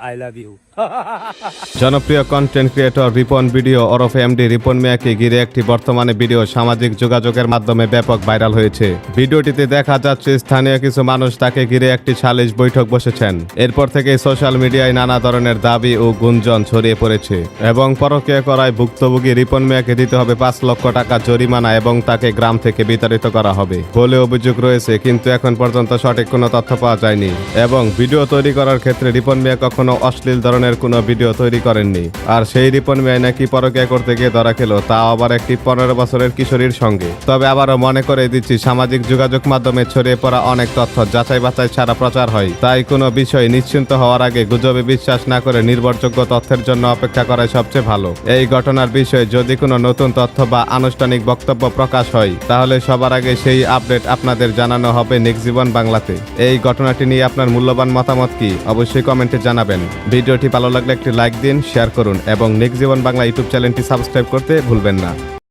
I love you. জনপ্রিয় content creator Ripon video ওরফে MD Ripon মিয়াকে ঘিরে একটি বর্তমানে ভিডিও সামাজিক যোগাযোগের মাধ্যমে ব্যাপক ভাইরাল হয়েছে। ভিডিওটিতে দেখা যাচ্ছে স্থানীয় কিছু মানুষ তাকে ঘিরে একটি সালিশ বৈঠক বসেছেন। এরপর থেকে সোশ্যাল মিডিয়ায় নানা ধরনের দাবি ও গুঞ্জন ছড়িয়ে পড়েছে এবং পরকীয়া করায় ভুক্তভোগী রিপন মিয়াকে দিতে হবে 5 লক্ষ টাকা জরিমানা এবং তাকে গ্রাম থেকে বিতাড়িত করা হবে বলে অভিযোগ রয়েছে, কিন্তু এখন পর্যন্ত সঠিক কোনো তথ্য পাওয়া যায়নি। এবং ভিডিও তৈরি করার ক্ষেত্রে রিপন মিয়া কখনো অশ্লীল ধরনের কোনো ভিডিও তৈরি করেননি। আর সেই রিপন মিয়া নাকি পরকীয়া করতে গিয়ে ধরা খেল, তা আবার একটি 15 বছরের কিশোরীর সঙ্গে। তবে আবারও মনে করে দিচ্ছি, সামাজিক যোগাযোগ মাধ্যমে ছড়িয়ে পড়া অনেক তথ্য যাচাই বাছাই ছাড়া প্রচার হয়, তাই কোনো বিষয় নিশ্চিন্ত হওয়ার আগে গুজবে বিশ্বাস না করে নির্ভরযোগ্য তথ্যের জন্য অপেক্ষা করাই সবচেয়ে ভালো। এই ঘটনার বিষয়ে যদি কোনো নতুন তথ্য বা আনুষ্ঠানিক বক্তব্য প্রকাশ হয়, তাহলে সবার আগে সেই আপডেট আপনাদের জানানো হবে নেক্সট জীবন বাংলাতে। এই ঘটনাটি নিয়ে আপনার মূল্যবান মতামত কি অবশ্যই কমেন্টে জানাবেন। ভিডিওটি ভালো লাগলে একটি লাইক দিন, শেয়ার করুন এবং নেক্সট জীবন বাংলা ইউটিউব চ্যানেলটি সাবস্ক্রাইব করতে ভুলবেন না।